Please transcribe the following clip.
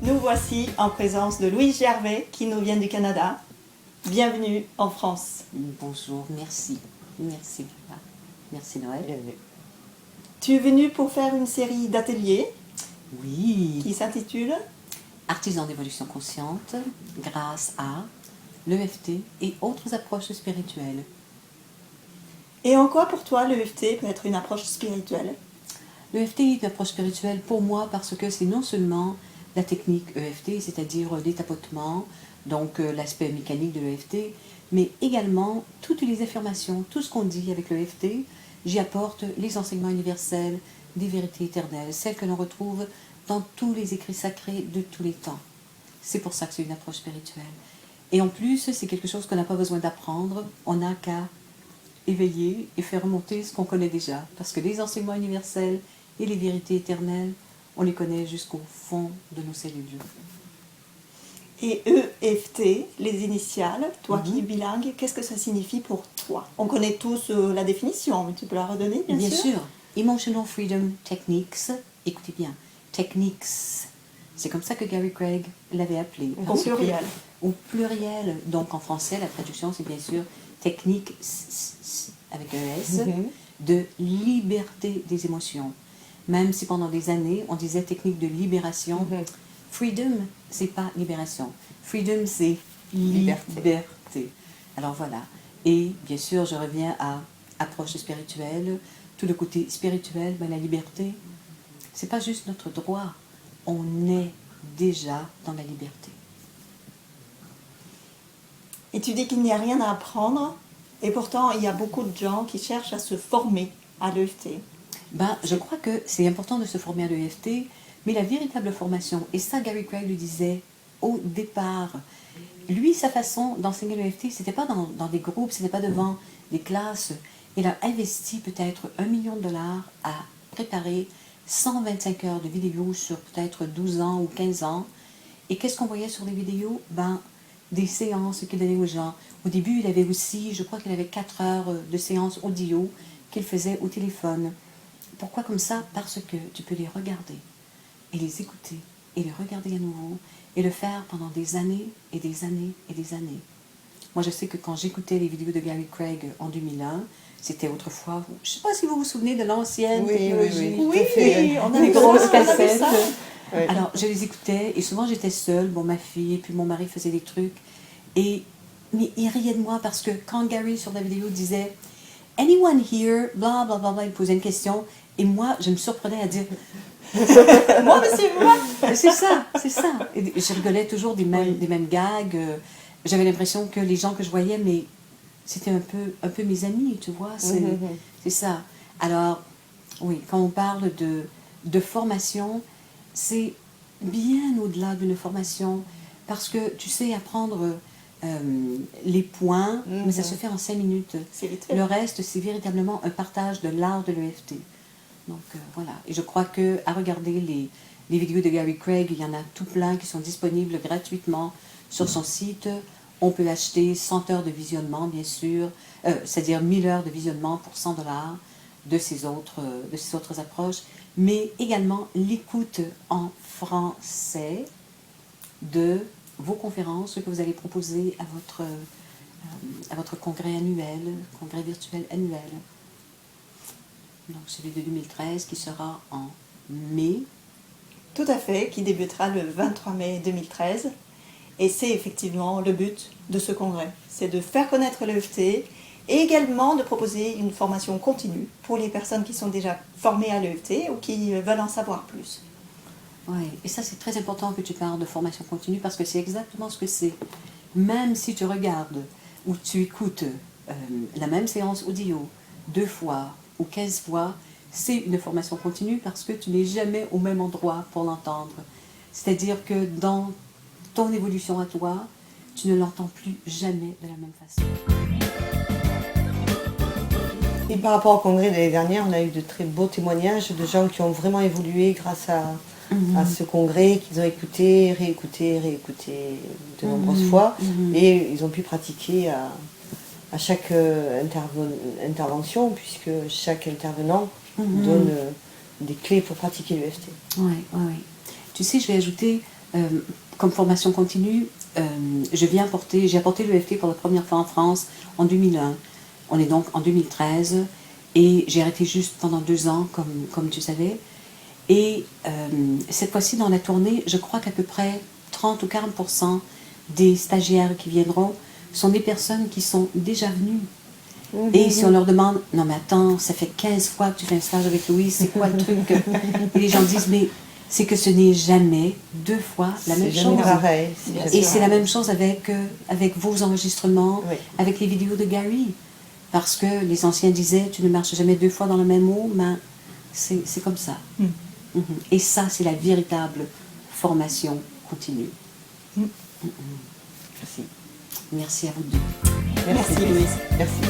Nous voici en présence de Louise Gervais qui nous vient du Canada. Bienvenue en France. Bonjour, merci. Merci. Merci Noël. Tu es venue pour faire une série d'ateliers Oui. qui s'intitule Artisans d'évolution consciente grâce à l'EFT et autres approches spirituelles. Et en quoi pour toi l'EFT peut être une approche spirituelle? L'EFT est une approche spirituelle pour moi parce que c'est non seulement la technique EFT, c'est-à-dire les tapotements, donc l'aspect mécanique de l'EFT, mais également toutes les affirmations, tout ce qu'on dit avec l'EFT, j'y apporte les enseignements universels des vérités éternelles, celles que l'on retrouve dans tous les écrits sacrés de tous les temps. C'est pour ça que c'est une approche spirituelle. Et en plus, c'est quelque chose qu'on n'a pas besoin d'apprendre, on n'a qu'à éveiller et faire remonter ce qu'on connaît déjà. Parce que les enseignements universels et les vérités éternelles, on les connaît jusqu'au fond de nos cellules. Et EFT, les initiales, toi qui es bilingue, qu'est-ce que ça signifie pour toi? On connaît tous la définition, mais tu peux la redonner, bien sûr. Bien sûr. Emotional Freedom Techniques, écoutez bien, Techniques, c'est comme ça que Gary Craig l'avait appelé. Au pluriel. Au pluriel. Donc en français, la traduction, c'est bien sûr technique, avec un S, de liberté des émotions. Même si pendant des années, on disait technique de libération, freedom, c'est pas libération. Freedom, c'est liberté. Alors voilà. Et bien sûr, je reviens à approche spirituelle. Tout le côté spirituel, ben, la liberté, c'est pas juste notre droit. On est déjà dans la liberté. Et tu dis qu'il n'y a rien à apprendre, et pourtant il y a beaucoup de gens qui cherchent à se former à l'EFT. Ben, je crois que c'est important de se former à l'EFT, mais la véritable formation, et ça Gary Craig le disait au départ, lui, sa façon d'enseigner l'EFT, c'était pas dans des groupes, c'était pas devant des classes. Il a investi peut-être $1 million à préparer 125 heures de vidéos sur peut-être 12 ans ou 15 ans. Et qu'est-ce qu'on voyait sur les vidéos? Ben, des séances qu'il donnait aux gens. Au début, il avait aussi, je crois qu'il avait 4 heures de séances audio qu'il faisait au téléphone. Pourquoi comme ça? Parce que tu peux les regarder et les écouter et les regarder à nouveau et le faire pendant des années et des années et des années. Moi, je sais que quand j'écoutais les vidéos de Gary Craig en 2001, c'était autrefois, je ne sais pas si vous vous souvenez de l'ancienne technologie. Oui, on a des vu grosses ça, on a vu cassettes. ça. Oui. Alors, je les écoutais et souvent j'étais seule, bon, ma fille et puis mon mari faisait des trucs. Mais il riait de moi parce que quand Gary sur la vidéo disait « Anyone here? » bla bla bla bla, il posait une question et moi, je me surprenais à dire « Moi, monsieur, moi !» C'est ça, c'est ça. Et je rigolais toujours des mêmes gags. J'avais l'impression que les gens que je voyais, mais c'était un peu mes amis, tu vois. C'est ça. Alors, oui, quand on parle de formation, c'est bien au-delà d'une formation. Parce que, tu sais, apprendre les points, mais ça se fait en 5 minutes. Le reste, c'est véritablement un partage de l'art de l'EFT. Donc, voilà. Et je crois qu'à regarder les vidéos de Gary Craig, il y en a tout plein qui sont disponibles gratuitement sur son site. On peut acheter 100 heures de visionnement, bien sûr, c'est-à-dire 1000 heures de visionnement pour $100 de ces autres approches, mais également l'écoute en français de vos conférences que vous allez proposer à votre congrès annuel, congrès virtuel annuel. Donc celui de 2013 qui sera en mai. Tout à fait, qui débutera le 23 mai 2013. Et c'est effectivement le but de ce congrès. C'est de faire connaître l'EFT et également de proposer une formation continue pour les personnes qui sont déjà formées à l'EFT ou qui veulent en savoir plus. Oui, et ça c'est très important que tu parles de formation continue parce que c'est exactement ce que c'est. Même si tu regardes ou tu écoutes la même séance audio 2 fois ou 15 fois, c'est une formation continue parce que tu n'es jamais au même endroit pour l'entendre. C'est-à-dire que dans ton évolution à toi, tu ne l'entends plus jamais de la même façon. Et par rapport au congrès de l'année dernière, on a eu de très beaux témoignages de gens qui ont vraiment évolué grâce à ce congrès, qu'ils ont écouté, réécouté de nombreuses fois. Et ils ont pu pratiquer à chaque intervention, puisque chaque intervenant donne des clés pour pratiquer l'EFT. Oui. Tu sais, je vais ajouter comme formation continue, j'ai apporté l'EFT pour la première fois en France en 2001. On est donc en 2013 et j'ai arrêté juste pendant 2 ans, comme tu savais. Et cette fois-ci, dans la tournée, je crois qu'à peu près 30 ou 40% des stagiaires qui viendront sont des personnes qui sont déjà venues. Et si on leur demande, non mais attends, ça fait 15 fois que tu fais un stage avec Louise, c'est quoi le truc? Et les gens disent, mais c'est que ce n'est jamais 2 fois la même chose. Pareil, et c'est la même chose avec vos enregistrements, oui. avec les vidéos de Gary. Parce que les anciens disaient, tu ne marches jamais 2 fois dans le même mot, mais c'est comme ça. Et ça, c'est la véritable formation continue. Merci. Merci à vous deux. Merci Louise. Merci.